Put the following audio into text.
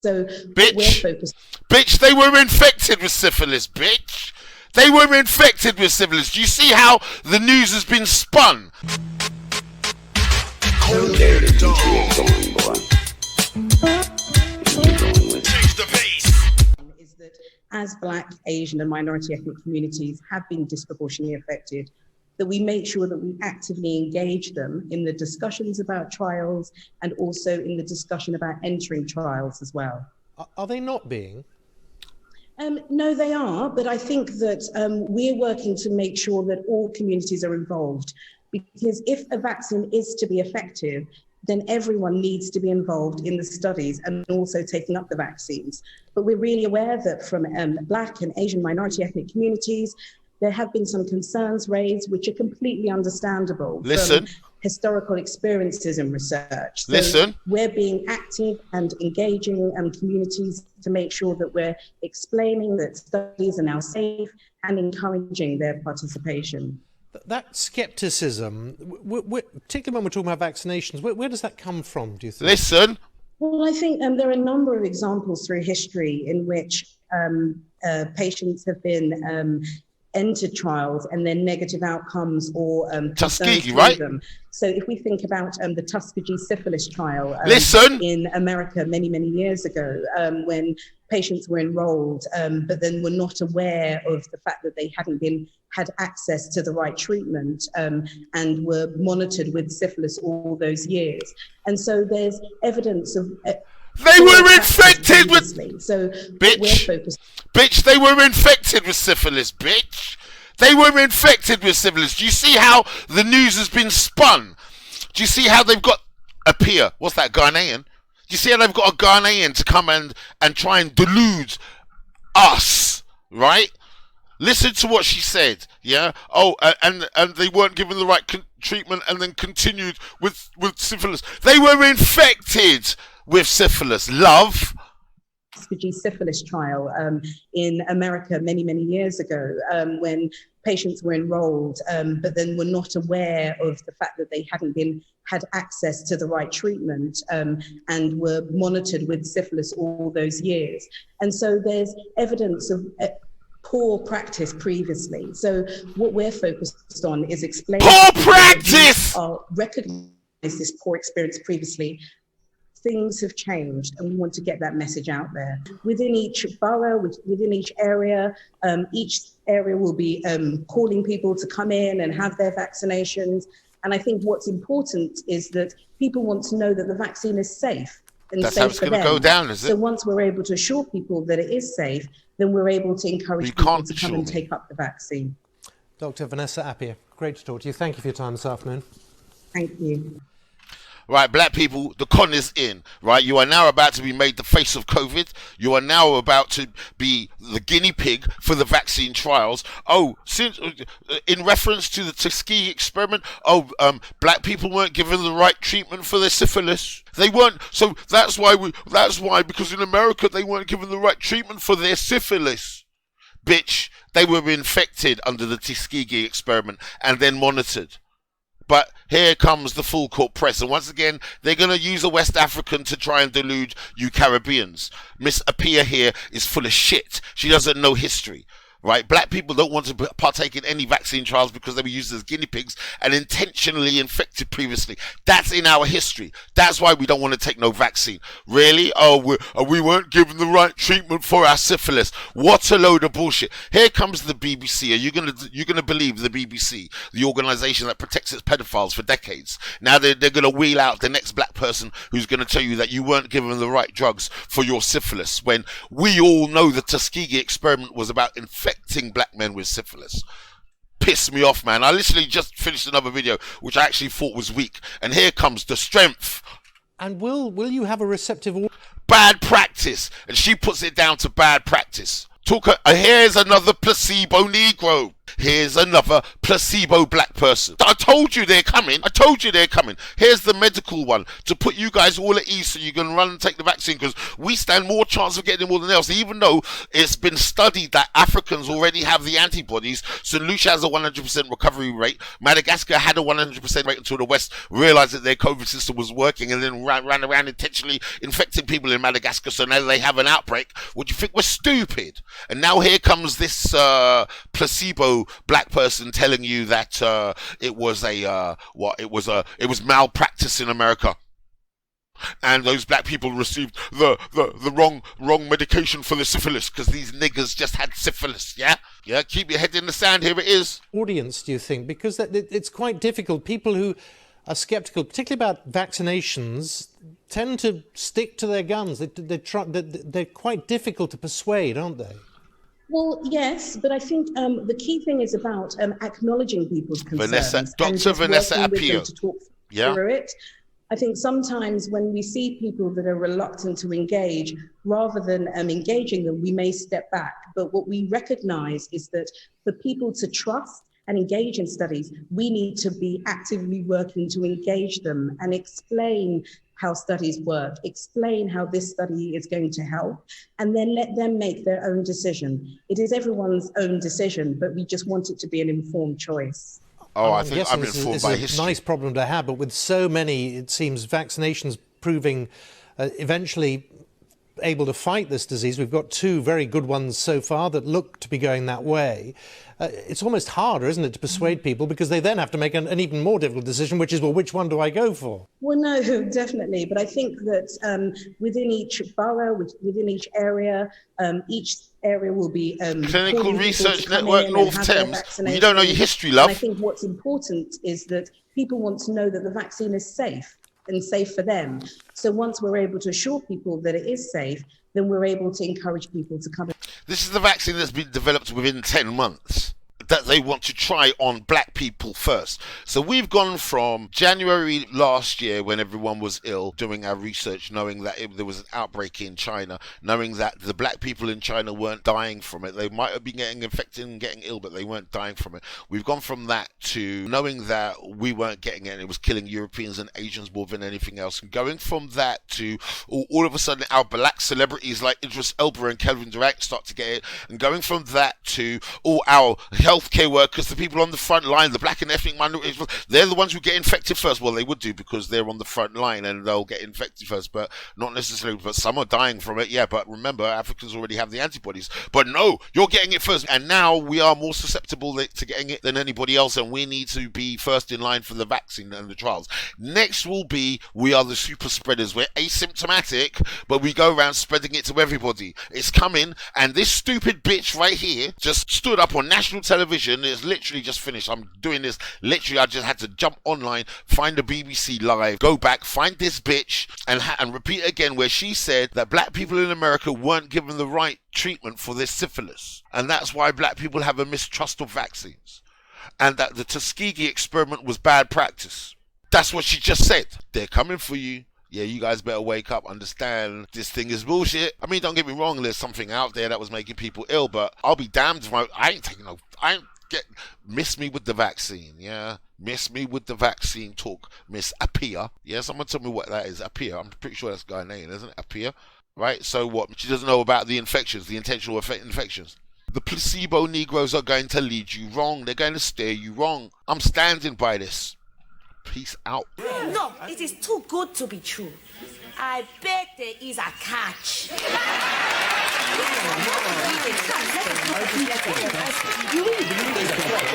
So Bitch. we're focused. Bitch, they were infected with syphilis, bitch. They were infected with syphilis. Do you see how the news has been spun? Is that as Black, Asian and minority ethnic communities have been disproportionately affected, that we make sure that we actively engage them in the discussions about trials and also in the discussion about entering trials as well. Are they not being? No, they are, but I think that we're working to make sure that all communities are involved, because if a vaccine is to be effective, then everyone needs to be involved in the studies and also taking up the vaccines. But we're really aware that from Black and Asian minority ethnic communities, there have been some concerns raised, which are completely understandable. Listen. From historical experiences and research. So Listen. We're being active and engaging communities to make sure that we're explaining that studies are now safe and encouraging their participation. That skepticism, particularly when we're talking about vaccinations, where does that come from, do you think? Listen. Well, I think there are a number of examples through history in which patients have been entered trials and then negative outcomes or Tuskegee, right? Them. So if we think about the Tuskegee syphilis trial in America many, many years ago, when patients were enrolled, but then were not aware of the fact that they had access to the right treatment and were monitored with syphilis all those years. And so there's evidence of they were infected with bitch. We're focused. Bitch, they were infected with syphilis, bitch. They were infected with syphilis. Do you see how the news has been spun? Do you see how they've got a peer? What's that, Ghanaian? Do you see how they've got a Ghanaian to come and try and delude us, right? Listen to what she said, yeah? Oh, and they weren't given the right treatment and then continued with syphilis. They were infected with syphilis, love. Tuskegee syphilis trial in America many, many years ago, when patients were enrolled, but then were not aware of the fact that they had access to the right treatment and were monitored with syphilis all those years. And so there's evidence of poor practice previously. So what we're focused on is explaining poor practice! Recognize this poor experience previously. Things have changed and we want to get that message out there. Within each borough, within each area will be calling people to come in and have their vaccinations. And I think what's important is that people want to know that the vaccine is safe and that's safe how it's for going to them. go down, is it? So once we're able to assure people that it is safe, then we're able to encourage people to come and take up the vaccine. Dr. Vanessa Appiah, great to talk to you. Thank you for your time this afternoon. Thank you. Right, Black people, the con is in, right? You are now about to be made the face of COVID. You are now about to be the guinea pig for the vaccine trials. Oh, since in reference to the Tuskegee experiment, Black people weren't given the right treatment for their syphilis. They weren't. So that's why because in America they weren't given the right treatment for their syphilis. Bitch, they were infected under the Tuskegee experiment and then monitored. But here comes the full court press, and once again, they're going to use a West African to try and delude you Caribbeans. Miss Appiah here is full of shit. She doesn't know history, right? Black people don't want to partake in any vaccine trials because they were used as guinea pigs and intentionally infected previously. That's in our history. That's why we don't want to take no vaccine. Really? Oh, we weren't given the right treatment for our syphilis. What a load of bullshit. Here comes the BBC. Are you gonna believe the BBC, the organisation that protects its pedophiles for decades? Now they're gonna wheel out the next black person who's gonna tell you that you weren't given the right drugs for your syphilis, when we all know the Tuskegee experiment was about infecting black men with syphilis. Piss me off, man. I literally just finished another video which I actually thought was weak, and here comes the strength. And will you have a receptive bad practice? And she puts it down to bad practice. Here's another placebo negro. here's another placebo black person. I told you they're coming. Here's the medical one to put you guys all at ease so you can run and take the vaccine, because we stand more chance of getting it more than else, even though it's been studied that Africans already have the antibodies. St. Lucia has a 100% recovery rate. Madagascar had a 100% rate until the West realized that their COVID system was working and then ran around intentionally infecting people in Madagascar, so now they have an outbreak. Would you think we're stupid? And now here comes this placebo black person telling you that it was malpractice in America, and those black people received the wrong medication for the syphilis because these niggers just had syphilis. Yeah, keep your head in the sand. Here it is. Audience, do you think? Because it's quite difficult. People who are skeptical, particularly about vaccinations, tend to stick to their guns. They're quite difficult to persuade, aren't they? Well, yes, but I think the key thing is about acknowledging people's concerns. Dr. Vanessa Appiah. To talk through it. I think sometimes when we see people that are reluctant to engage, rather than engaging them, we may step back. But what we recognize is that for people to trust and engage in studies, we need to be actively working to engage them and explain how studies work, explain how this study is going to help, and then let them make their own decision. It is everyone's own decision, but we just want it to be an informed choice. Oh, I think I'm informed by history. It's a nice problem to have, but with so many, it seems, vaccinations proving eventually able to fight this disease. We've got 2 very good ones so far that look to be going that way. It's almost harder, isn't it, to persuade people, because they then have to make an even more difficult decision, which is, well, which one do I go for? Well, no, definitely. But I think that within each borough, within each area will be Clinical Research Network North Thames. You don't know your history, love. And I think what's important is that people want to know that the vaccine is safe and safe for them. So once we're able to assure people that it is safe, then we're able to encourage people to come in. This is the vaccine that's been developed within 10 months. That they want to try on black people first. So we've gone from January last year, when everyone was ill, doing our research, knowing that there was an outbreak in China, knowing that the black people in China weren't dying from it. They might have been getting infected and getting ill, but they weren't dying from it. We've gone from that to knowing that we weren't getting it and it was killing Europeans and Asians more than anything else. And going from that to all of a sudden our black celebrities like Idris Elba and Kelvin Durant start to get it. And going from that to all our healthcare workers, the people on the front line, the black and ethnic minorities, they're the ones who get infected first. Well, they would do because they're on the front line and they'll get infected first, but not necessarily. But some are dying from it, yeah. But remember, Africans already have the antibodies. But no, you're getting it first. And now we are more susceptible to getting it than anybody else, and we need to be first in line for the vaccine and the trials. Next will be, we are the super spreaders. We're asymptomatic, but we go around spreading it to everybody. It's coming, and this stupid bitch right here just stood up on national television. It's literally just finished. I'm doing this. Literally, I just had to jump online, find the BBC Live, go back, find this bitch, and repeat again, where she said that black people in America weren't given the right treatment for this syphilis. And that's why black people have a mistrust of vaccines. And that the Tuskegee experiment was bad practice. That's what she just said. They're coming for you. Yeah, you guys better wake up, understand this thing is bullshit. I mean, don't get me wrong, there's something out there that was making people ill, but I'll be damned if miss me with the vaccine, yeah? Miss me with the vaccine talk, Miss Appiah. Yeah, someone tell me what that is, Appiah. I'm pretty sure that's a guy's name, isn't it? Appiah, right? So what? She doesn't know about the infections, the intentional infections. The placebo Negroes are going to lead you wrong. They're going to steer you wrong. I'm standing by this. Peace out. No, it is too good to be true. I bet there is a catch. You really believe there's a catch?